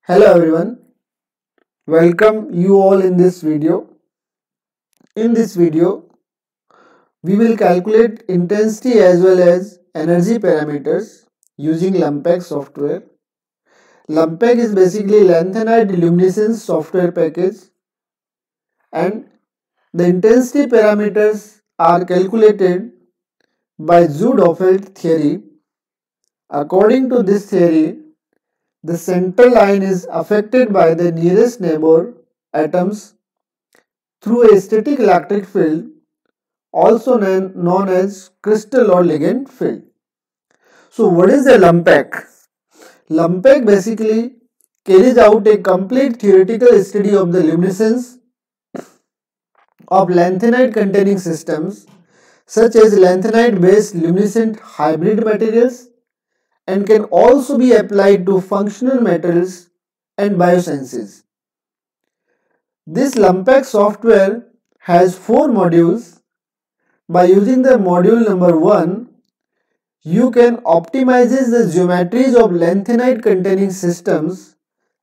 Hello everyone, welcome you all in this video. In this video, we will calculate intensity as well as energy parameters using Lumpec software. Lumpec is basically lanthanide luminescence software package, and the intensity parameters are calculated by Zood-Dofeld theory. According to this theory, the center line is affected by the nearest neighbor atoms through a static electric field, also known as crystal or ligand field. So what is the Lumpec? Lumpec basically carries out a complete theoretical study of the luminescence of lanthanide containing systems such as lanthanide based luminescent hybrid materials, and can also be applied to functional metals and biosciences. This Lumpec software has 4 modules. By using the module number 1, you can optimize the geometries of lanthanide containing systems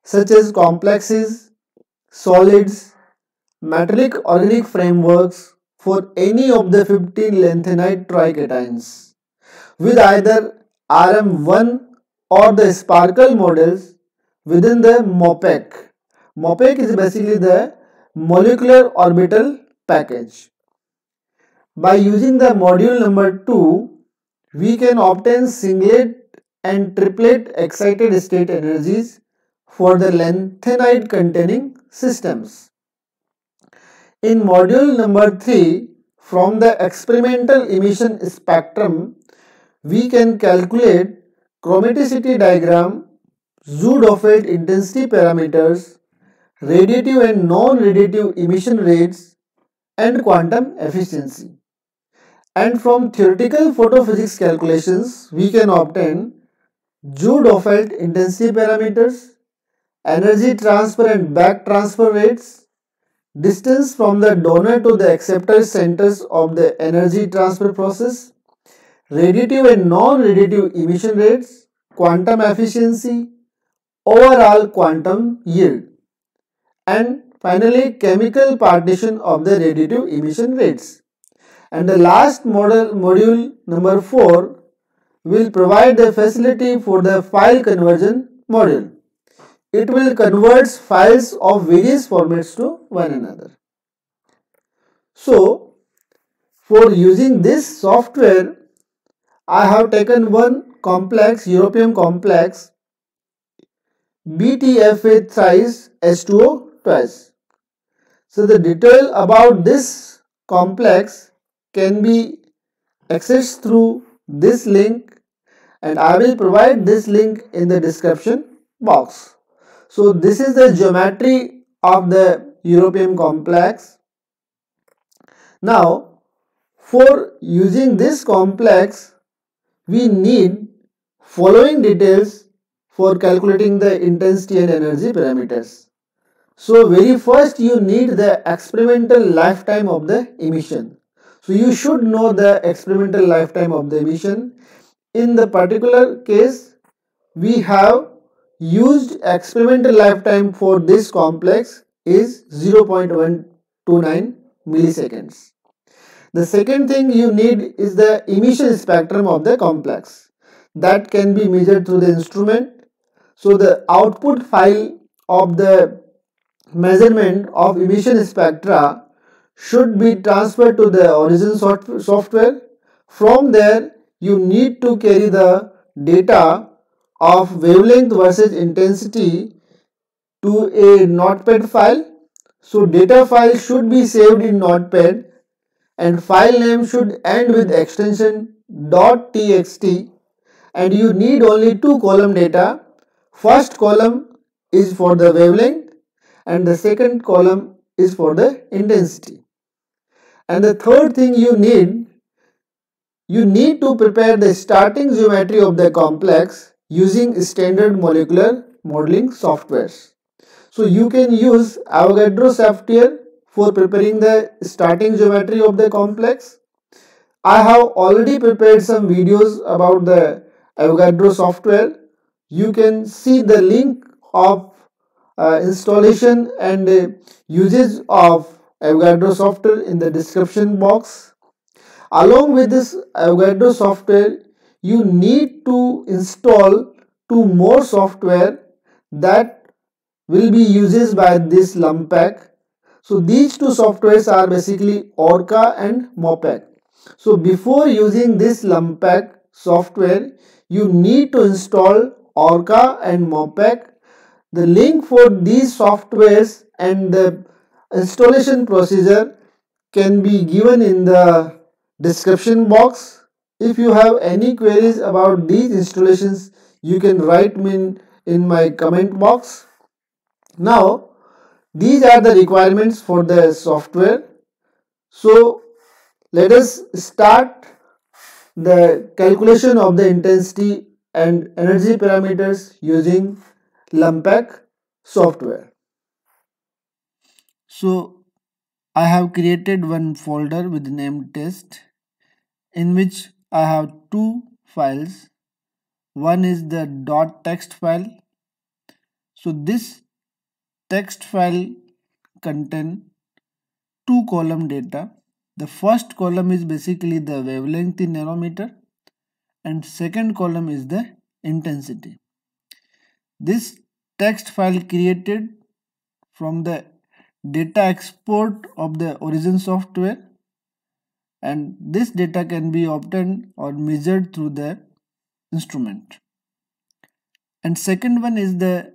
such as complexes, solids, metallic organic frameworks for any of the 15 lanthanide trications with either RM1 or the Sparkle models within the MOPEC. MOPEC is basically the molecular orbital package. By using the module number 2, we can obtain singlet and triplet excited state energies for the lanthanide containing systems. In module number 3, from the experimental emission spectrum, we can calculate chromaticity diagram, Zood-Dofeld intensity parameters, radiative and non-radiative emission rates, and quantum efficiency. And from theoretical photophysics calculations, we can obtain Zood-Dofeld intensity parameters, energy transfer and back transfer rates, distance from the donor to the acceptor centers of the energy transfer process, radiative and non-radiative emission rates, quantum efficiency, overall quantum yield, and finally chemical partition of the radiative emission rates. And the last module number 4 will provide the facility for the file conversion module. It will convert files of various formats to one another. So, for using this software, I have taken one complex, europium complex, BTFA thrice H2O twice. So, the detail about this complex can be accessed through this link, and I will provide this link in the description box. So this is the geometry of the europium complex. Now for using this complex, we need following details for calculating the intensity and energy parameters. So very first you need the experimental lifetime of the emission. So you should know the experimental lifetime of the emission. In the particular case, we have used experimental lifetime for this complex is 0.129 milliseconds. The second thing you need is the emission spectrum of the complex. That can be measured through the instrument. So the output file of the measurement of emission spectra should be transferred to the origin software. From there, you need to carry the data of wavelength versus intensity to a notepad file. So data file should be saved in notepad, and file name should end with extension .txt, and you need only 2 column data. First column is for the wavelength and the second column is for the intensity. And the third thing you need to prepare the starting geometry of the complex using standard molecular modeling softwares. So you can use Avogadro software for preparing the starting geometry of the complex. I have already prepared some videos about the Avogadro software. You can see the link of installation and usage of Avogadro software in the description box. Along with this Avogadro software, you need to install two more software that will be used by this Lumpac. So these two softwares are basically Orca and Mopac. So before using this Lumpac software, you need to install Orca and Mopac. The link for these softwares and the installation procedure can be given in the description box. If you have any queries about these installations, you can write me in my comment box. Now, these are the requirements for the software. So, let us start the calculation of the intensity and energy parameters using Lumpac software. So, I have created one folder with the name test in which I have two files. One is the .text file. So this text file contain two column data. The first column is basically the wavelength in nanometer and second column is the intensity. This text file created from the data export of the origin software, and this data can be obtained or measured through the instrument. And second one is the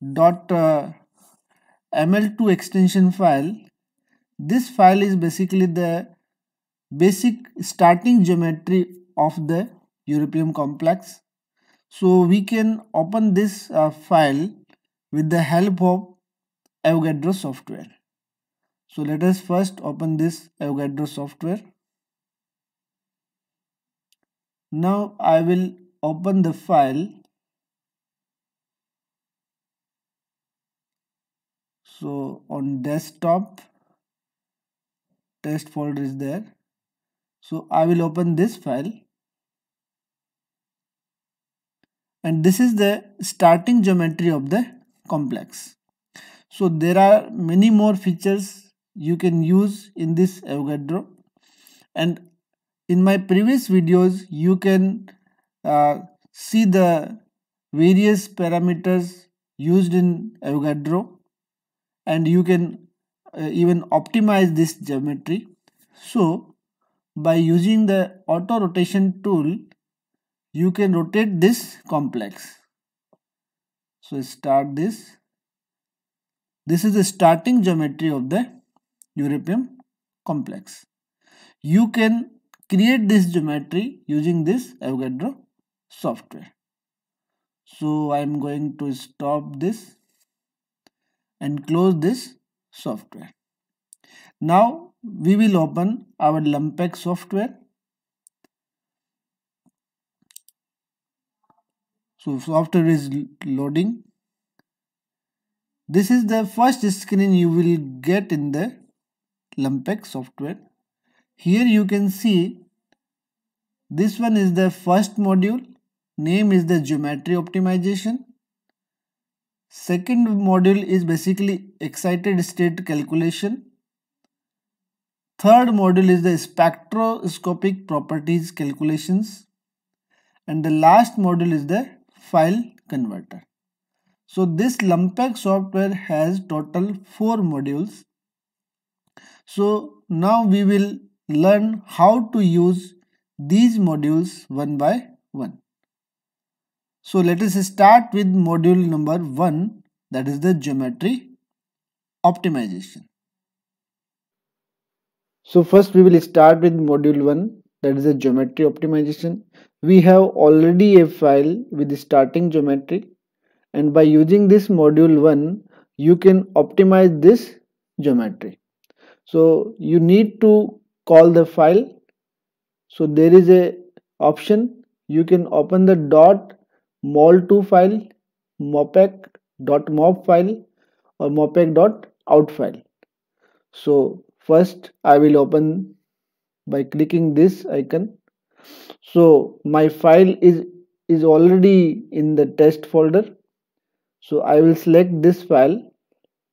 .ml2 extension file. This file is basically the basic starting geometry of the europium complex. So we can open this file with the help of Avogadro software. So let us first open this Avogadro software. Now I will open the file. So on desktop, test folder is there. So I will open this file, and this is the starting geometry of the complex. So there are many more features you can use in this Avogadro, and in my previous videos you can see the various parameters used in Avogadro, and you can even optimize this geometry. So by using the auto rotation tool, you can rotate this complex. So start this. This is the starting geometry of the europium complex. You can create this geometry using this Avogadro software. So I am going to stop this and close this software. Now we will open our Lumpac software. So software is loading. This is the first screen you will get in the Lumpac software. Here you can see this one is the first module. Name is the geometry optimization. Second module is basically excited state calculation. Third module is the spectroscopic properties calculations. And the last module is the file converter. So this Lumpac software has total 4 modules. So now we will learn how to use these modules one by one. So let us start with module number 1, that is the geometry optimization. So first we will start with module 1, that is the geometry optimization. We have already a file with the starting geometry, and by using this module 1 you can optimize this geometry. So you need to call the file. So there is a option, you can open the .mol2 file, mopac.mop file or mopac.out file. So first I will open by clicking this icon. So my file is already in the test folder. So I will select this file.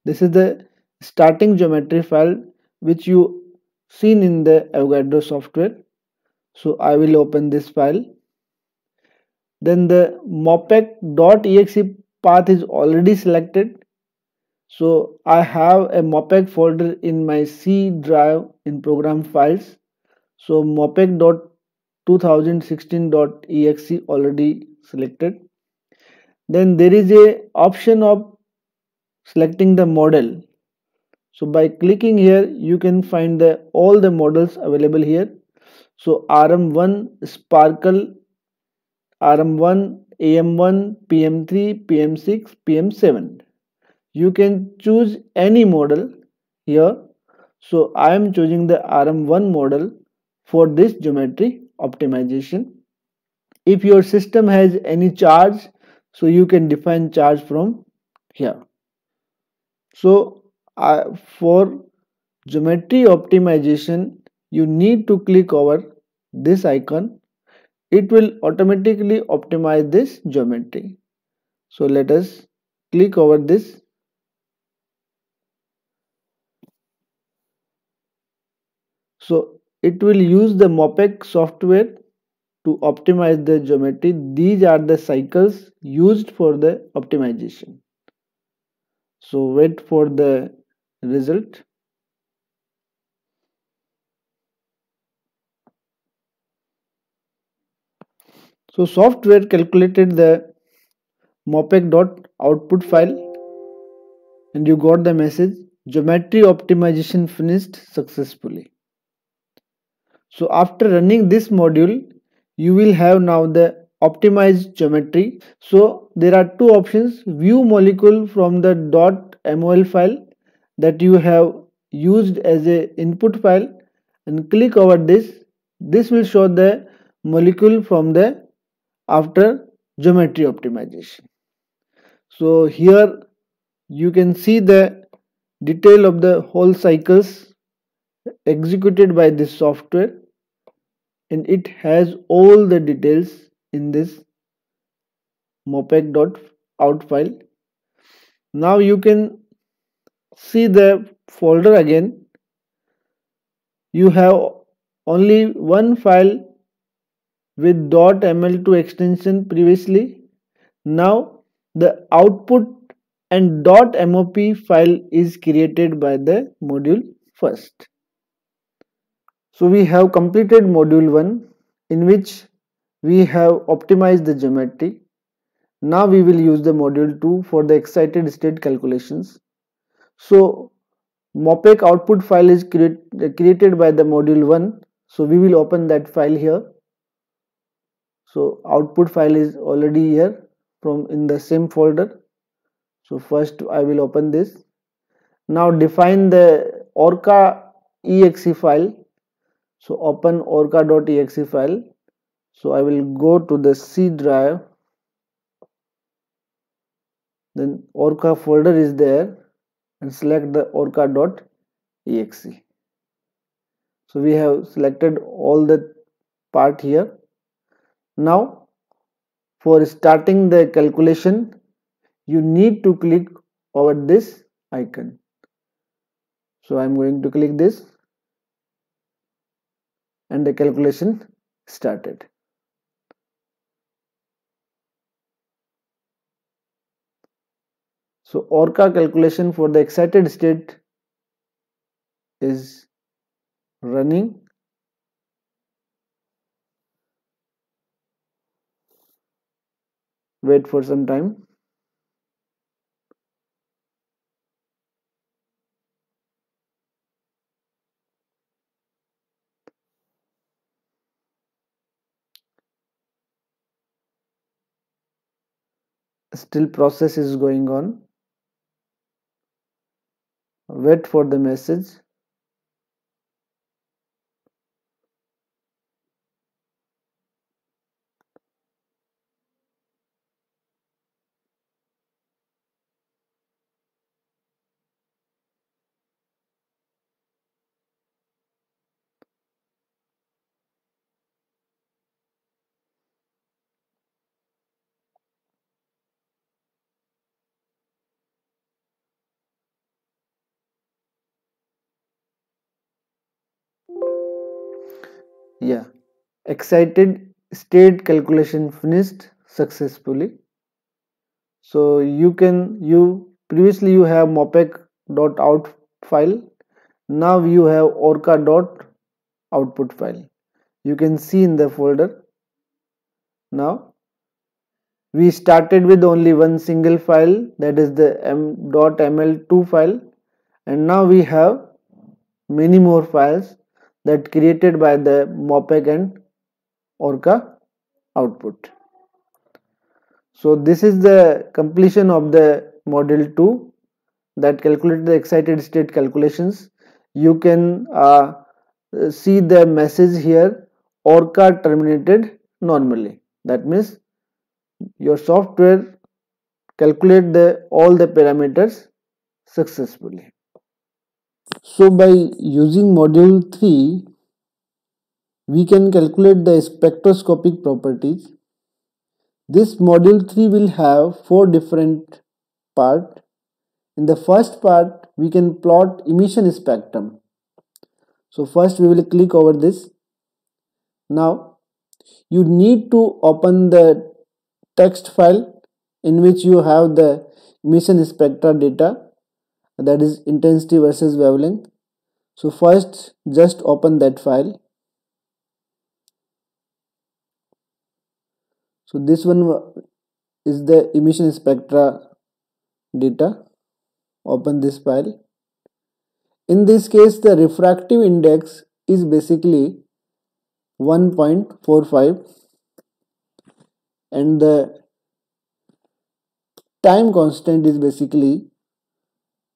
This is the starting geometry file which you seen in the Avogadro software. So I will open this file. Then the mopec.exe path is already selected. So I have a mopec folder in my C drive in program files. So mopec.2016.exe already selected. Then there is a option of selecting the model. So by clicking here, you can find all the models available here. So RM1, Sparkle, RM1, AM1, PM3, PM6, PM7. You can choose any model here. So I am choosing the RM1 model for this geometry optimization. If your system has any charge, so you can define charge from here. So for geometry optimization, you need to click over this icon. It will automatically optimize this geometry. So let us click over this. So it will use the Mopec software to optimize the geometry. These are the cycles used for the optimization. So wait for the result. So software calculated the mopec.output file and you got the message geometry optimization finished successfully. So after running this module, you will have now the optimized geometry. So there are two options: view molecule from the .mol file that you have used as a input file, and click over this. This will show the molecule from the after geometry optimization. So here you can see the detail of the whole cycles executed by this software, and it has all the details in this mopec.out file. Now you can see the folder again. You have only one file with .ml2 extension previously. Now the output and .mop file is created by the module first. So we have completed module 1, in which we have optimized the geometry. Now we will use the module 2 for the excited state calculations. So Mopec output file is created by the module 1. So we will open that file here. So output file is already here from in the same folder. So first I will open this. Now define the orca exe file. So open orca.exe file. So I will go to the C drive. Then orca folder is there, and select the orca.exe. So we have selected all the part here. Now for starting the calculation, you need to click over this icon. So I'm going to click this, and the calculation started. So orca calculation for the excited state is running. Wait for some time. Still process is going on. Wait for the message. Yeah, excited state calculation finished successfully. So you previously you have mopec.out file. Now you have orca.output file. You can see in the folder. Now we started with only one single file, that is the m.ml2 file, and now we have many more files that created by the mopec and orca output. So this is the completion of the module 2 that calculates the excited state calculations. You can see the message here, orca terminated normally. That means your software calculate all the parameters successfully. So by using module 3, we can calculate the spectroscopic properties. This module 3 will have 4 different parts. In the first part, we can plot emission spectrum. So first we will click over this. Now you need to open the text file in which you have the emission spectra data, that is intensity versus wavelength. So first just open that file. So this one is the emission spectra data. Open this file. In this case, the refractive index is basically 1.45 and the time constant is basically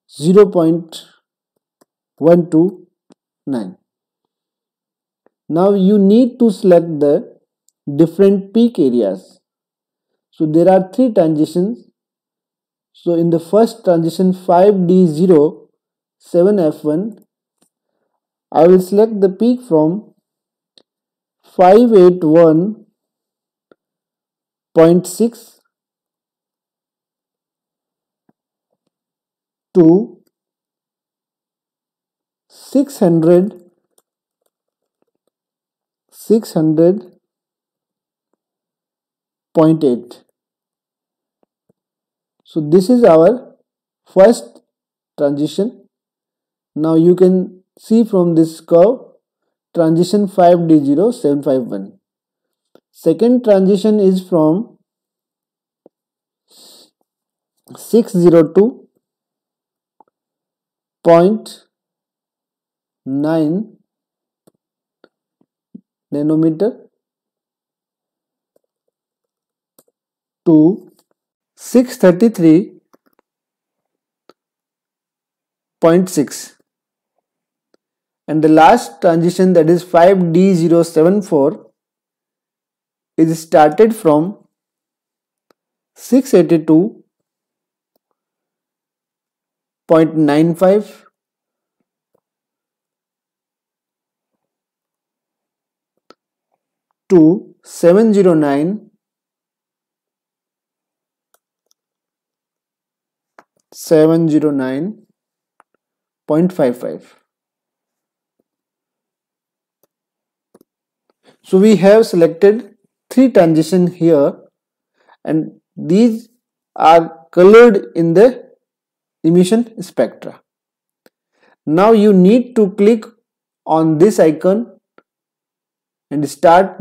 0.129. Now you need to select the different peak areas. So there are 3 transitions. So in the first transition 5D0 7F1, I will select the peak from 581.6 to 600.8. So this is our first transition. Now you can see from this curve transition 5D0 751. Second transition is from 602.9 nanometer to 633.6, and the last transition, that is 5D074, is started from 682.95 to 709.55. So we have selected 3 transitions here and these are colored in the emission spectra. Now you need to click on this icon and start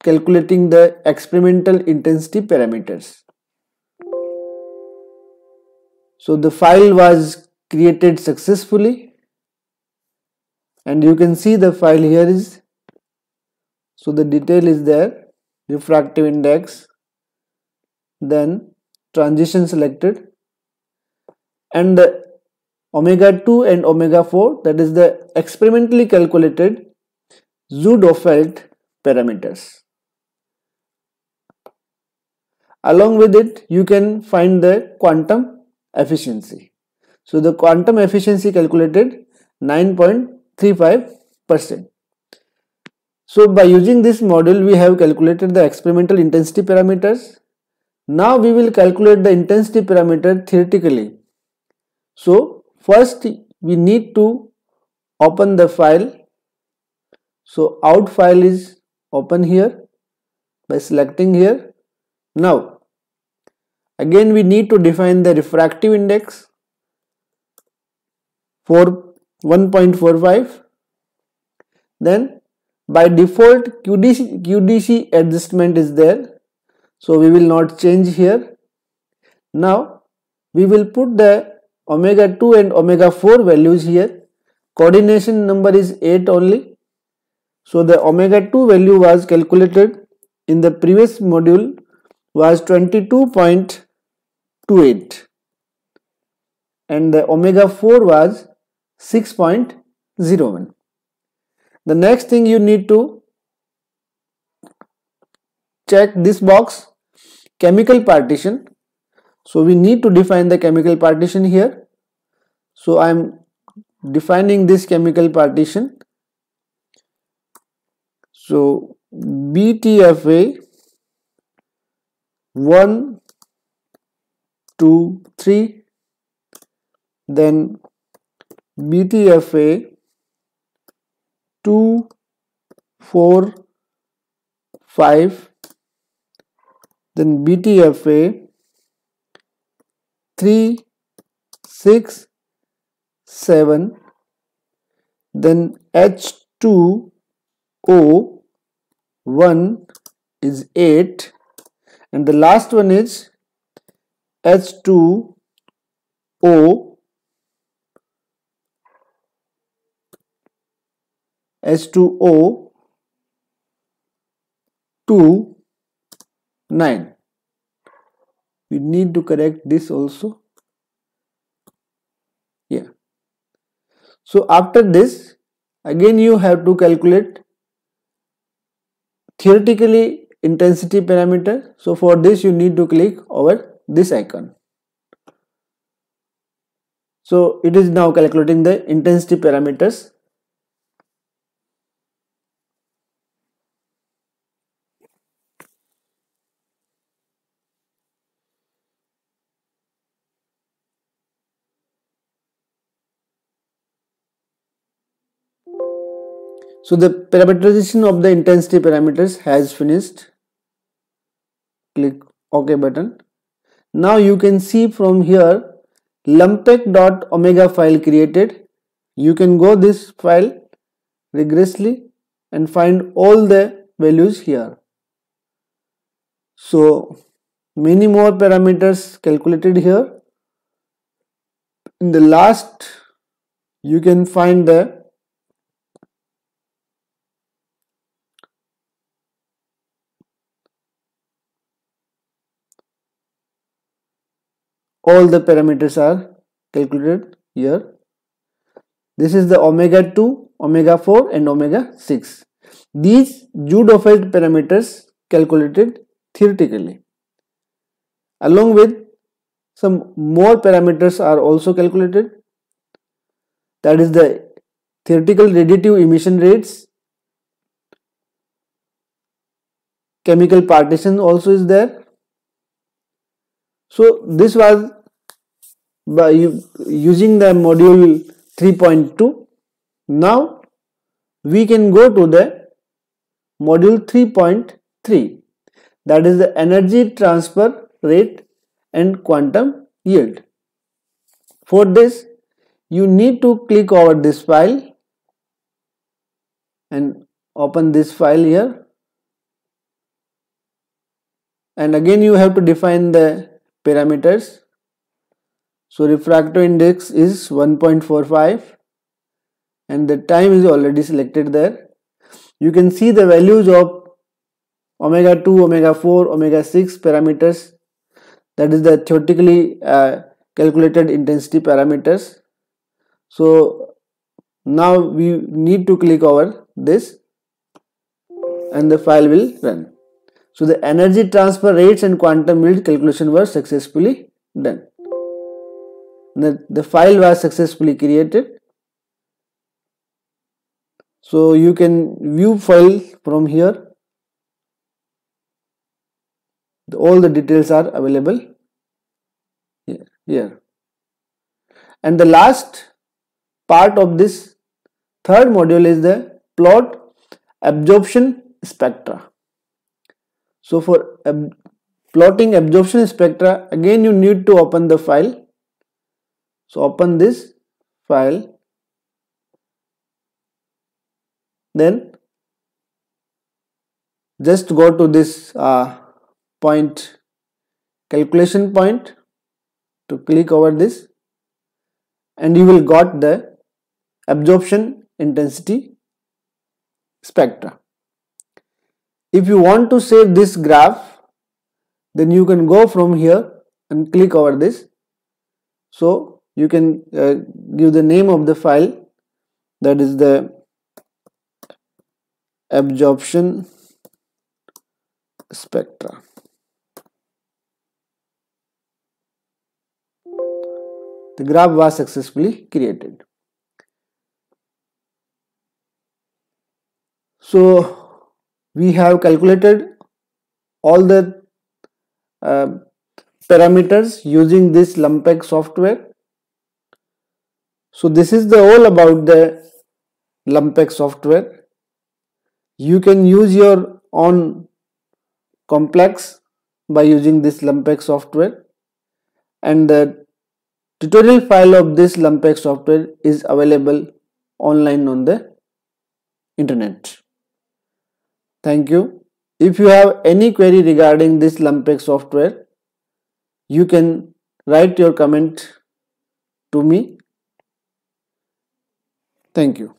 calculating the experimental intensity parameters. So the file was created successfully and you can see the file here is, so the detail is there, refractive index, then transition selected, and the omega 2 and omega 4, that is the experimentally calculated Zoedoffelt parameters. Along with it, you can find the quantum efficiency. So the quantum efficiency calculated 9.35%. So by using this model, we have calculated the experimental intensity parameters. Now we will calculate the intensity parameter theoretically. So first we need to open the file So out file is open here by selecting here. Now again we need to define the refractive index for 1.45. Then by default QDC adjustment is there, so we will not change here. Now we will put the omega 2 and omega 4 values here. Coordination number is 8 only. So the omega 2 value was calculated in the previous module was 22.28 and the omega 4 was 6.01. The next thing you need to check this box, chemical partition. So we need to define the chemical partition here. So I am defining this chemical partition. So BTFA 1, 2, 3, then BTFA 2, 4, 5, then BTFA 3, 6, 7, then H2O 1 is 8, and the last one is H2O 2, 9. We need to correct this also. Yeah. So after this, again you have to calculate theoretically intensity parameter. So for this you need to click over this icon. So it is now calculating the intensity parameters. So the parameterization of the intensity parameters has finished. Click OK button. Now you can see from here lumpec.omega file created. You can go this file rigorously and find all the values here. So many more parameters calculated here. In the last you can find the all the parameters are calculated here. This is the omega 2, omega 4 and omega 6. These Jude-Ofeld parameters calculated theoretically. Along with some more parameters are also calculated. That is the theoretical radiative emission rates. Chemical partition also is there. So this was by using the module 3.2. Now we can go to the module 3.3, that is the energy transfer rate and quantum yield. For this you need to click over this file and open this file here, and again you have to define the parameters. So refractive index is 1.45 and the time is already selected there. You can see the values of omega 2, omega 4, omega 6 parameters, that is the theoretically calculated intensity parameters. So now we need to click over this and the file will run. So the energy transfer rates and quantum yield calculation were successfully done. The file was successfully created. So you can view file from here. All the details are available here. And the last part of this third module is the plot absorption spectra. So for plotting absorption spectra, again you need to open the file. So open this file, then just go to this point, calculation point, to click over this, and you will got the absorption intensity spectra. If you want to save this graph, then you can go from here and click over this. So you can give the name of the file, that is the absorption spectra. The graph was successfully created. So we have calculated all the parameters using this Lumpec software. So this is the all about the Lumpec software. You can use your own complex by using this Lumpec software, and the tutorial file of this Lumpec software is available online on the internet. Thank you. If you have any query regarding this Lumpec software, you can write your comment to me. Thank you.